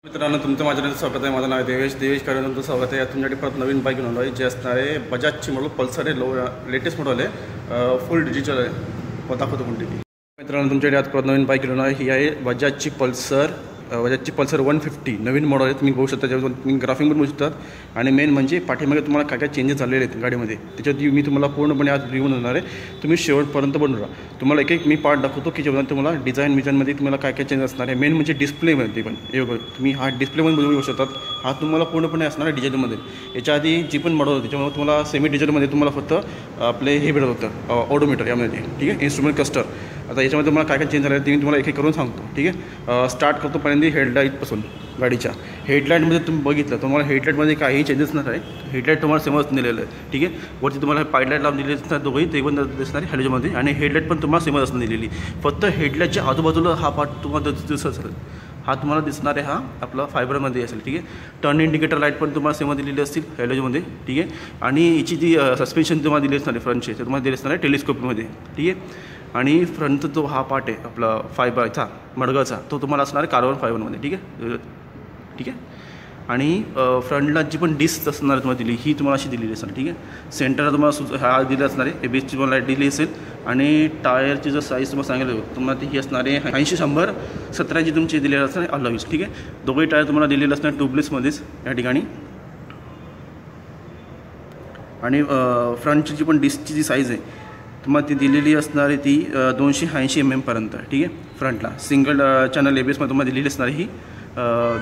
मित्रांनो तुमचं माझ्या स्वागत आहे. माझं नाव आहे देवेश कारण तुमचं स्वागत आहे. तुमच्याकडे परत नवीन बाईक घेऊन आलो आहे जे असणार आहे बजाजची मॉडेल पल्सर आहे. लेटेस्ट मॉडेल आहे, फुल डिजिटल आहे. दाखवतो कोणती. मित्रांनो तुमच्याकडे आज परत नवीन बाईक घेऊन आलो आहे. ही आहे बजाजची पल्सर 150 नवीन मॉडेल आहे. तुम्ही बघू शकता, त्याच्यावर तुम्ही ग्राफिंग पण बघू शकतात. आणि मेन म्हणजे पाठीमागे तुम्हाला काय काय चेंजेस झालेले आहेत गाडीमध्ये, त्याच्यात मी तुम्हाला पूर्णपणे आज रिव्ह्यू देणार आहे. तुम्ही शेवटपर्यंत बनवून राहा. तुम्हाला एक मी पार्ट दाखवतो की जेव्हा तुम्हाला डिझाईनमध्ये तुम्हाला काय काय चेंज असणार आहे. मेन म्हणजे डिस्प्लेमध्ये पण तुम्ही हा डिस्प्लेमध्ये बघू शकतात. हा तुम्हाला पूर्णपणे असणार आहे डिजिटलमध्ये. याच्या आधी जी पण मॉडेल होती त्याच्यामुळे तुम्हाला सेमी डिजिटलमध्ये तुम्हाला फक्त आपले हे भेटत होतं ऑडोमीटर यामध्ये, ठीक आहे, इन्स्ट्रुमेंट क्लस्टर. आता याच्यामध्ये तुम्हाला काय काय चेंज झालं आहे ते मी तुम्हाला एक एक करून सांगतो, ठीक आहे. स्टार्ट करतो पहिल्यांदा हेडलाईटपासून. गाडीच्या हेडलाईटमध्ये तुम्ही बघितलं तुम्हाला हेडलाईटमध्ये काही चेंजेस नाही आहे. हेडलाईट तुम्हाला सेमच दिलेलं आहे, ठीक आहे. वरती तुम्हाला पायलाईट लावून दिलेली असणार, दोघंही ते पण दिसणार आहे हॅलोजनमध्ये. आणि हेडलाईट पण तुम्हाला सेमच असणार दिलेली. फक्त हेडलाईटच्या आजूबाजूला हा पार्ट तुम्हाला दिसत असेल, हा तुम्हाला दिसणार आहे, हा आपला फायबरमध्ये असेल, ठीक आहे. टर्न इंडिकेटर लाईट पण तुम्हाला सेम दिलेली असतील हॅलोजनमध्ये, ठीक आहे. आणि याची जी सस्पेन्शन तुम्हाला दिली असणार आहे फ्रंटचे, ते तुम्हाला दिले असणार आहे टेलिस्कोपमध्ये, ठीक आहे. आणि फ्रंटचा जो हा पार्ट आहे आपला फायबरचा मडगाचा, तो तुम्हाला असणार आहे कार्बन फायबरमध्ये, ठीक आहे, ठीक आहे. आणि फ्रंटला जी पण डिस्क असणार तुम्हाला दिली ही तुम्हाला अशी दिलेली असणार, ठीक आहे. सेंटरला तुम्हाला हा दिला असणार आहे, एबीएसची तुम्हाला लाईट दिली असेल. आणि टायरची जर साईज तुम्हाला सांगितलं तुम्हाला ती ही असणार आहे 80-100-17 तुमची दिलेली असणार आहे अलावीज, ठीक आहे. दोघंही टायर तुम्हाला दिलेले असणार ट्यूबलेसमध्येच या ठिकाणी. आणि फ्रंटची जी पण डिस्कची जी साईज आहे तुम्हाला ती दिलेली असणार आहे ती 280 mm पर्यंत, ठीक आहे. फ्रंटला सिंगल चॅनल एबीएसमध्ये तुम्हाला दिलेली असणार ही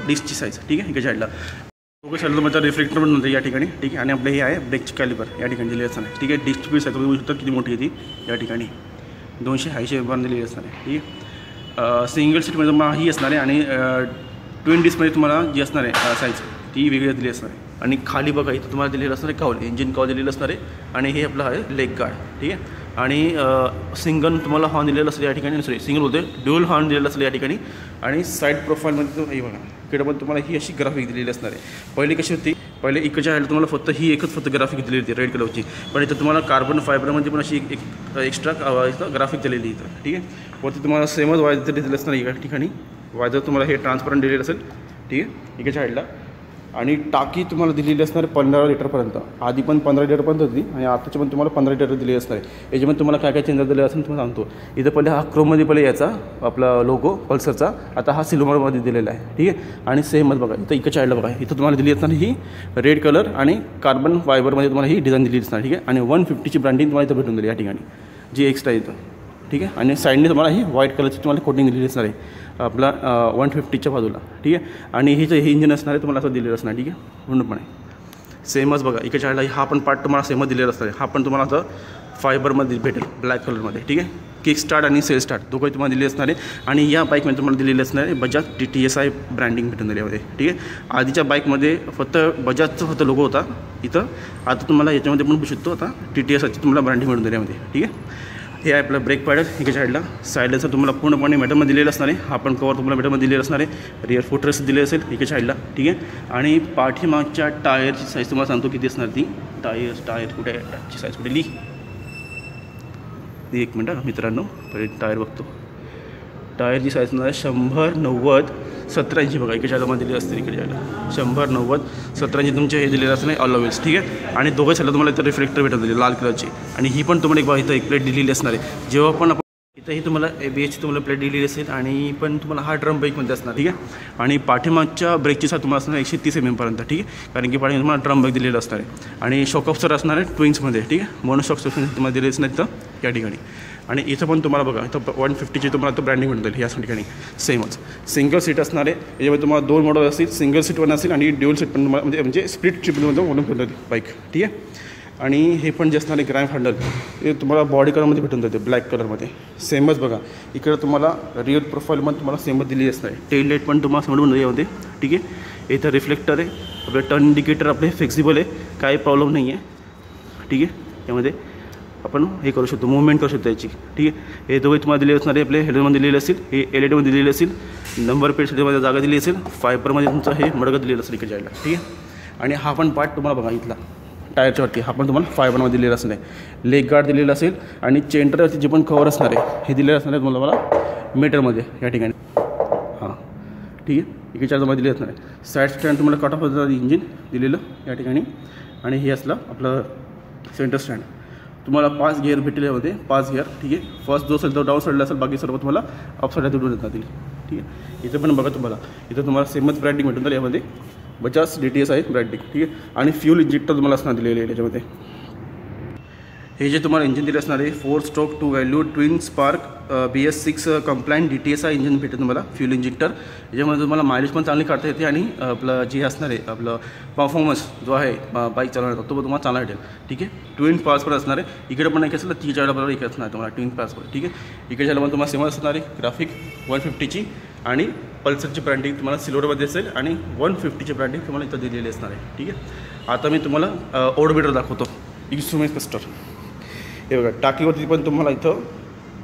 डिस्कची साईज, ठीक आहे. एका साईडला दोघं साईडला तुम्हाला रिफ्लेक्टर पण होतं या ठिकाणी, ठीक आहे. आणि आपलं हे आहे ब्रेकची कॅलिपर या ठिकाणी दिलेली असणार आहे, ठीक आहे. डिस्कची पीस आहे तुम्ही बघू शकता किती मोठी आहे ती या ठिकाणी 280 mm दिलेली असणार आहे, ठीक आहे. सिंगल सीटमध्ये तुम्हाला ही असणार आहे. आणि ट्विन डिस्कमध्ये तुम्हाला जी असणार आहे साईज ती वेगळी दिली असणार आहे. आणि खाली बघा इथं तुम्हाला दिलेलं असणार आहे काउल, इंजिन काउल दिलेलं असणार आहे. आणि हे आपलं आहे लेग गार्ड, ठीक आहे. आणि सिंगल तुम्हाला हॉर्न दिलेलं असेल या ठिकाणी, सॉरी सिंगल होते ड्युअल हॉर्न दिलेलं असेल या ठिकाणी. आणि साईड प्रोफाईलमध्ये हे बघा इकडे पण तुम्हाला ही अशी ग्राफिक दिलेली असणार आहे. पहिली कशी होती, पहिले इकडच्या ह्याला तुम्हाला फक्त ही एकच फक्त ग्राफिक दिलेली होती रेड कलरची. पण इथं तुम्हाला कार्बन फायबरमध्ये पण अशी एक एक्स्ट्रा इथं ग्राफिक दिलेली इथं, ठीक आहे. वरती तुम्हाला सेमच वायझर दिलेलं असणार या ठिकाणी. वायझर तुम्हाला हे ट्रान्सपरंट दिलेलं असेल, ठीक आहे, इकडच्या साईडला. आणि टाकी तुम्हाला दिलेली असणार 15 लिटरपर्यंत. आधी पण 15 लिटरपर्यंत होती आणि आताची पण तुम्हाला 15 लिटर दिली असणार आहे. याच्यामध्ये तुम्हाला काय काय चेंजेस दिले असेल तुम्हाला सांगतो. इथं पहिले हा क्रोममध्ये पहिले याचा आपला लोगो पल्सरचा, आता हा सिल्वरमध्ये दिलेला आहे, ठीक आहे. आणि सेमच बघा इथं इकडच्या साईडला बघा इथं तुम्हाला दिली असणार ही रेड कलर आणि कार्बन फायबरमध्ये तुम्हाला ही डिझाईन दिली असणार, ठीक आहे. आणि 150ची ब्रँडिंग तुम्हाला इथं भेटून दिली या ठिकाणी जी एक्स्ट्रा येतं, ठीक आहे. आणि साईडने तुम्हाला ही व्हाईट कलरची तुम्हाला कोटिंग दिलेली असणार आहे आपला 150च्या बाजूला, ठीक आहे. आणि हे इंजिन असणार आहे तुम्हाला असं दिलेलं असणार, ठीक आहे, पूर्णपणे सेमच बघा इकडच्या साईडला हा पण पार्ट तुम्हाला सेमच दिलेला असणार आहे. हा पण तुम्हाला असं फायबरमध्ये भेटेल ब्लॅक कलरमध्ये, ठीक आहे. किक स्टार्ट आणि सेल स्टार्ट दोघंही तुम्हाला दिले असणार आहे. आणि या बाईकमध्ये तुम्हाला दिलेले असणार आहे बजाज TTSI ब्रँडिंग भेटून दिल्यामध्ये, ठीक आहे. आधीच्या बाईकमध्ये फक्त बजाजचं फक्त लोगो होता इथं, आता तुम्हाला याच्यामध्ये पण बघू शकतो आता TTSIची तुम्हाला ब्रँडिंग भेटून दिल्यामध्ये, ठीक आहे. हे आहे आपलं ब्रेक पॅडल इकडच्या साईडला. साईडला तुम्हाला पूर्णपणे मेटलमध्ये दिलेलं असणार आहे. हा पण कवर तुम्हाला मेटलमध्ये दिलेलं असणार आहे. रिअर फुटरेस दिले असेल इकडच्या साईडला, ठीक आहे. आणि पाठीमागच्या टायरची साईज तुम्हाला सांगतो किती असणार ती. टायर कुठे आहे, टायरची साईज कुठे लिही, एक मिनटं मित्रांनो पहिले टायर बघतो. टायरची साईज असणार आहे 100-90-17 इंची बघा इकडच्या साईडमध्ये दिली असते. इकडे साईडला 100-90-17 इंची तुमचे हे दिलेलं असं नाही ऑलवेज, ठीक आहे. आणि दोघे साईडला तुम्हाला इथं रिफ्लेक्टर भेटत दिले लाल कलरची. आणि ही पण तुम्हाला एक बघा इथं एक प्लेट दिलेली असणार आहे. जेव्हा पण आपण इथंही तुम्हाला ABSची तुम्हाला प्लेट दिलेली असेल. आणि पण तुम्हाला हा ड्रम ब्रेकमध्ये असणार, ठीक आहे. आणि पाठीमागच्या ब्रेकची साईज तुम्हाला असणार 130 mm पर्यंत, ठीक आहे. कारण की पाठी तुम्हाला ड्रम ब्रेक दिलेलं असणार आहे. आणि शॉक ऑफसर असणार आहे ट्विन्समध्ये, ठीक आहे. मोनो शॉक तुम्हाला दिलेच नाही इथं या ठिकाणी. आणि इथं पण तुम्हाला बघा इथं 150ची तुम्हाला तो ब्रँडिंग भेटून जाईल या ठिकाणी सेमच. सिंगल सीट असणार आहे. याच्यामध्ये तुम्हाला 2 मॉडेल असतील, सिंगल सीट पण असेल आणि ड्युअल सीट पण तुम्हाला म्हणजे स्प्लिट ट्रिपमध्ये म्हणून भेटून जाते बाईक, ठीक आहे. आणि हे पण जे असणार आहे ग्रँड हँडल हे तुम्हाला बॉडी कलरमध्ये भेटून जाते ब्लॅक कलरमध्ये सेमच बघा. इकडे तुम्हाला रिअर प्रोफाईलमध्ये तुम्हाला सेमच दिलेली असणार आहे. टेल लाईट पण तुम्हाला समजून यामध्ये, ठीक आहे. इथं रिफ्लेक्टर आहे, आपलं टर्न इंडिकेटर आपले फ्लेक्सिबल आहे, काही प्रॉब्लेम नाही आहे, ठीक आहे. यामध्ये आपण हे करू शकतो, मूवमेंट करू शकतो याची, ठीक आहे. हे दोघे तुम्हाला दिलेले असणार आहे. आपले हेडमध्ये दिलेले असेल, हे LED मध्ये दिलेले असेल, नंबर प्लेटमध्ये जागा दिली असेल, फायबरमध्ये तुमचं हे मडगं दिलेलं असेल इकडे जायला, ठीक आहे. आणि हा पण पार्ट तुम्हाला बघा इथला टायरच्या वरती हा पण तुम्हाला फायबरमध्ये दिलेला असणार आहे. लेग गार्ड दिलेला असेल. आणि चेंटरवरती जे पण कवर असणार आहे हे दिलेलं असणार आहे तुम्हाला मीटरमध्ये या ठिकाणी, हां, ठीक आहे. इकडच्या तुम्हाला दिले असणार आहे. साईड स्टँड तुम्हाला कट ऑफ होतं इंजिन दिलेलं या ठिकाणी. आणि हे असलं आपलं सेंटर स्टँड. तुम्हाला 5 गिअर भेटले होते, 5 गिअर. ठीक आहे. फर्स्ट जो असेल तो डाऊन साईडला असेल, बाकी सर्व तुम्हाला अप साईडला तिकडून येतात. ठीक आहे. इथं पण बघा तुम्हाला इथं तुम्हाला सेमच ब्रँडिंग भेटून जाईल यामध्ये. बजाज DTS आहे ब्रँडिंग. ठीक आहे. आणि फ्यूल इंजेक्टर तुम्हाला असणार दिलेले आहे त्याच्यामध्ये. हे जे तुम्हाला इंजिन दिले असणार आहे 4 stroke 2 value twin spark BS6 compliant DTS engine भेटेल तुम्हाला फ्यूल इंजेक्टर. याच्यामध्ये तुम्हाला मायलेज पण चांगली काढता येते आणि आपलं जे असणार आहे आपलं परफॉर्मन्स जो आहे बाईक चालवण्याचा तो तुम्हाला चांगला भेटेल. ठीक आहे. ट्विन पास पण असणार आहे. इकडे पण एक असेल 30 बरोबर एक असणार आहे तुम्हाला ट्विन पास पण. ठीक आहे. इकडे झालं पण तुम्हाला सेम असणार आहे ग्राफिक 150ची आणि पल्सरची ब्रँडिंग तुम्हाला सिल्वरमध्ये असेल आणि 150ची ब्रँडिंग तुम्हाला इथं दिलेली असणार आहे. ठीक आहे. आता मी तुम्हाला ओडोमीटर दाखवतो. Instrument cluster. हे बघा टाकीवरती पण तुम्हाला इथं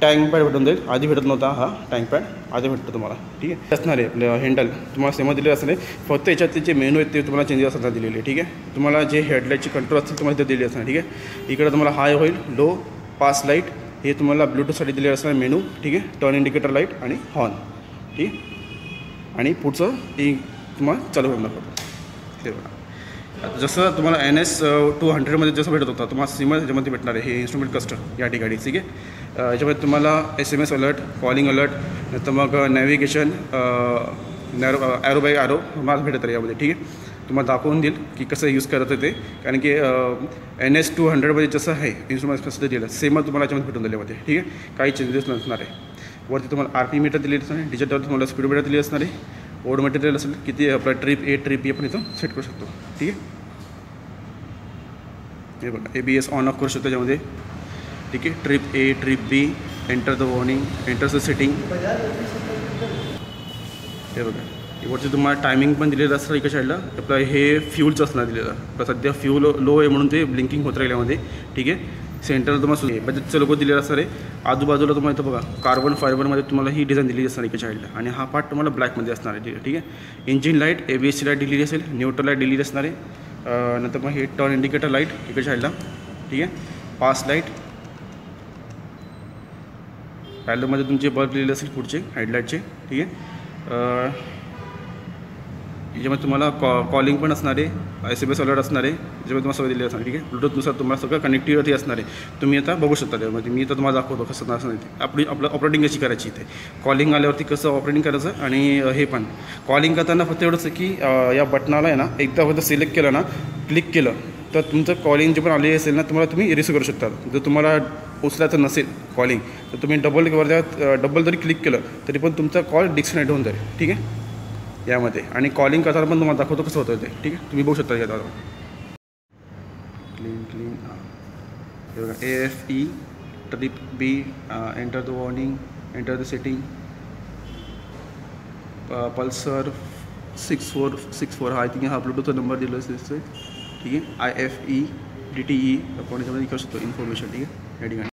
टँक पॅड भेटून जाईल. आधी भेटत नव्हता हा टँक पॅड, आधी भेटतो तुम्हाला. ठीक आहे. असणार आहे आपलं हँडल तुम्हाला सेम दिलेलं असणार आहे. फक्त याच्यात जे मेनू आहेत ते तुम्हाला चेंजेस असणार दिलेले आहे. ठीक आहे. तुम्हाला जे हेडलाईटची कंट्रोल असतील तुम्हाला इथं दिलेली असणार. ठीक आहे. इकडे तुम्हाला हाय होईल, लो, पास लाईट हे तुम्हाला ब्लूटूथसाठी दिलेलं असणार मेनू. ठीक आहे. टर्न इंडिकेटर लाईट आणि हॉर्न. ठीक आहे. आणि पुढचं हे तुम्हाला चालू करून दाखवतो. हे बघा जसं तुम्हाला NS 200मध्ये जसं भेटत होता तुम्हाला सिमर ह्याच्यामध्ये भेटणार आहे हे इन्स्ट्रुमेंट क्लस्टर या ठिकाणी. ठीक आहे. याच्यामध्ये तुम्हाला SMS अलर्ट, कॉलिंग अलर्ट, नंतर मग नॅव्हिगेशन, ॲरो बाय ॲरो तुम्हाला भेटत आहे यामध्ये. ठीक आहे. तुम्हाला दाखवून देईल की कसं यूज करत ते, कारण की NS 200मध्ये जसं आहे इन्स्ट्रुमेंट क्लस्टर दिलं सेमच तुम्हाला याच्यामध्ये भेटून दिल्यामध्ये. ठीक आहे. काही चेंजेस नसणार आहे. वरती तुम्हाला RP मीटर दिलेलं असणार आहे. डिजिटल तुम्हाला स्पीडोमीटर दिली असणार आहे. ओड मटेरियल असेल किती आपला ट्रिप A ट्रिप B आपण इथं सेट करू शकतो. ठीक आहे. हे बघा ABS ऑन ऑफ करू शकतो त्याच्यामध्ये. ठीक आहे. Trip A trip B, enter the warning, enter the setting. हे बघा वरती तुम्हाला टायमिंग पण दिलेलं असतं. एका साईडला आपलं हे फ्यूलचं असणार दिलेलं. तर सध्या फ्यूल लो आहे म्हणून ते ब्लिंकिंग होत राहिलं यामध्ये. ठीक आहे. सेंटरला तुम्हाला बजाजचं लोगो दिलेलं असणार आहे. आजूबाजूला तुम्हाला इथं बघा कार्बन फायबरमध्ये तुम्हाला ही डिझाईन दिलेली असणार एका साईडला. आणि हा पार्ट तुम्हाला ब्लॅकमध्ये असणार आहे. ठीक आहे. इंजिन लाईट ABSची लाईट दिलेली असेल, न्यूट्रल लाईट दिलेली असणार आहे. नंतर मग हे टर्न इंडिकेटर लाईट एका साईडला. ठीक आहे. पास लाईट, पॅलमध्ये तुमचे बल्ब दिलेले असेल पुढचे हेडलाईटचे. ठीक आहे. याच्यामध्ये तुम्हाला कॉलिंग पण असणार आहे, SMS अलर्ट असणार आहे. याच्यामध्ये तुम्हाला सगळं दिलेलं असणार. ठीक आहे. ब्लूटूथनुसार तुम्हाला सगळं कनेक्टिव्हिटी असणार आहे. तुम्ही आता बघू शकता त्यामध्ये. मी तर तुम्हाला दाखवतो कसं असणार ते. आपलं ऑपरेटिंग कशी करायची इथे. कॉलिंग आल्यावरती कसं ऑपरेटिंग करायचं. आणि हे पण कॉलिंग करताना फक्त एवढंच आहे की या बटनाला आहे ना एकदा फक्त सिलेक्ट केलं ना, क्लिक केलं तर तुमचं कॉलिंग जे पण आले असेल ना तुम्हाला तुम्ही रिसीव्ह करू शकता. जर तुम्हाला उचलायचं नसेल कॉलिंग तर तुम्ही डबल जरी क्लिक केलं तरी पण तुमचा कॉल डिस्कनेक्ट होऊन जाईल. ठीक आहे. यामध्ये आणि कॉलिंग करताना पण तुम्हाला दाखवतो कसं होतं ते. ठीक आहे. तुम्ही बघू शकता यात क्लीन हे बघा AFE trip B, enter the warning, enter the setting, Pulsar 6464 हा आय थिंक हा ब्लूटूथचा नंबर दिला असेल. ठीक आहे. IFE DTE आपण याच्यामध्ये करू शकतो इन्फॉर्मेशन. ठीक आहे. या ठिकाणी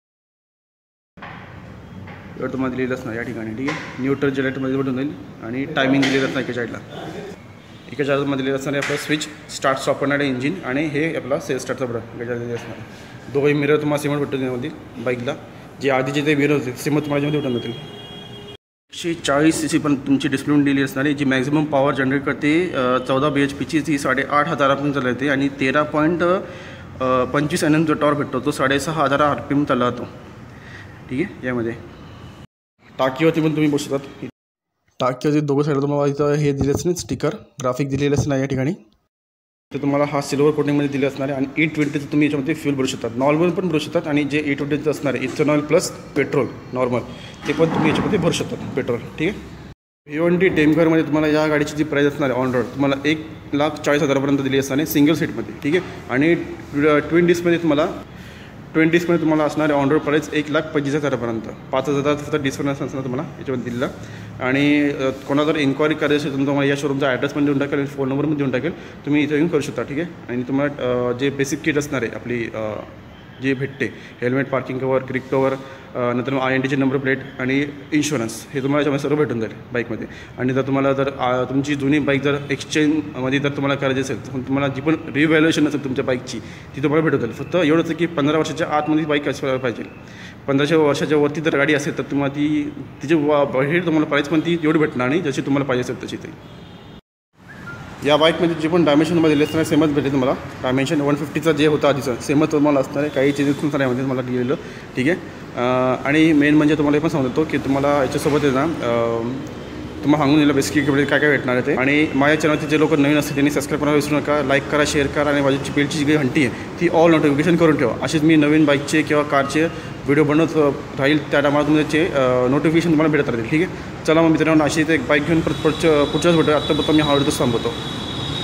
एवढं तुम्हाला दिलेलं असणार या ठिकाणी. ठीक आहे. न्यूट्रल जनरेटरमध्ये भेटून जाईल आणि टायमिंग दिलेलं असणार एका साईडला. एका चार्जरमध्ये दिलेलं असणार आहे आपलं स्विच स्टार्ट स्टॉप करणारे इंजिन आणि हे आपला सेल्फ स्टार्टचा बरं एका चार्जर दिलेलं असणार. दोघंही मिरर तुम्हाला सेमच भेटून त्यामध्ये बाईकला. जे आधीचे ते मिरर होते सेमच तुम्हाला याच्यामध्ये भेटून जातील. 140 cc पण तुमची डिस्प्ले दिली असणार आहे. जी मॅक्झिमम पॉवर जनरेट करते 14 BHPची ती 8,500 चालवते आणि 13.25 Nm जो टॉर्क भेटतो तो 6,500 RPM चालला जातो. ठीक आहे. यामध्ये टाकीवरती पण तुम्ही बघू शकतात. टाकीवरती दोघं साईडला तुम्हाला इथं हे दिले असणार स्टिकर ग्राफिक दिलेलं असणार या ठिकाणी. तर तुम्हाला हा सिल्वर कोटिंगमध्ये दिले असणार आहे. आणि 820चं तुम्ही याच्यामध्ये फ्यूल भरू शकतात. नॉर्मल पण भरू शकतात आणि जे 820चं असणार आहे इथेनॉल प्लस पेट्रोल नॉर्मल ते पण तुम्ही याच्यामध्ये भरू शकतात पेट्रोल. ठीक आहे. V1D टेमकरमध्ये तुम्हाला या गाडीची जी प्राईस असणार आहे ऑन रोड तुम्हाला 1,40,000पर्यंत दिली असणार आहे सिंगल सीटमध्ये. ठीक आहे. आणि ट्विन डिस्कमध्ये तुम्हाला असणार आहे ऑन रोड प्राईस 1,25,000पर्यंत. 5,000 फक्त डिस्काउंट असणार तुम्हाला याच्यामध्ये दिलेला. आणि कोणाला जर इन्क्वायरी करायची असेल तर तुम्हाला या शोरूमचा ॲड्रेस पण देऊन टाकेल आणि फोन नंबर पण देऊन टाकेल. तुम्ही इथं येऊन करू शकता. ठीक आहे. आणि तुम्हाला जे बेसिक किट असणार आहे आपली जे भेटते हेल्मेट, पार्किंग कवर, क्रिक कवर, नंतर INDची नंबर प्लेट आणि इन्शुरन्स हे तुम्हाला याच्यामध्ये सर्व भेटून जाईल बाईकमध्ये. आणि जर तुम्हाला जर तुमची जुनी बाईक जर एक्सचेंजमध्ये जर तुम्हाला करायची असेल तर तुम्हाला जी पण रिव्हॅल्युएशन असेल तुमच्या बाईकची ती तुम्हाला भेटून जाईल. फक्त एवढंच की 15 वर्षाच्या आतमध्ये बाईक असायला पाहिजे. 15 वर्षाच्या वरती जर गाडी असेल तर तुम्हाला तिची बाहेर तुम्हाला प्राईस पण ती एवढी भेटणार नाही जशी तुम्हाला पाहिजे असेल तशी ते. या बाईकमध्ये जे पण डायमेन्शन तुम्हाला दिले असणार सेमच भेटेल तुम्हाला. डायमेन्शन 150चा जे होता आधीचं सेमच तुम्हाला असणार आहे, काही चेंजेस नसणार यामध्ये तुम्हाला दिलेलं. ठीक आहे. आणि मेन म्हणजे तुम्हाला हे पण सांगतो की तुम्हाला याच्यासोबत आहे ना तुम्हाला सांगून दिलं बेसिकली काय काय भेटणार आहे ते. आणि माझ्या चॅनलचे जे लोक नवीन असतील त्यांनी सबस्क्राईब करायला विसरू नका, लाईक करा, शेअर करा आणि माझी पेलची जी काही घंटी आहे ती ऑल नोटिफिकेशन करून ठेवा. असेच मी नवीन बाईकचे किंवा कारचे व्हिडिओ बनवत राहील त्या टायमाला तुमचे नोटिफिकेशन तुम्हाला भेटत राहतील. ठीक आहे. चला मग मित्रांनो, अशी एक बाईक घेऊन पुढच्याच भेटू. आत्तापर्यंत मी हा व्हिडिओ थांबवतो.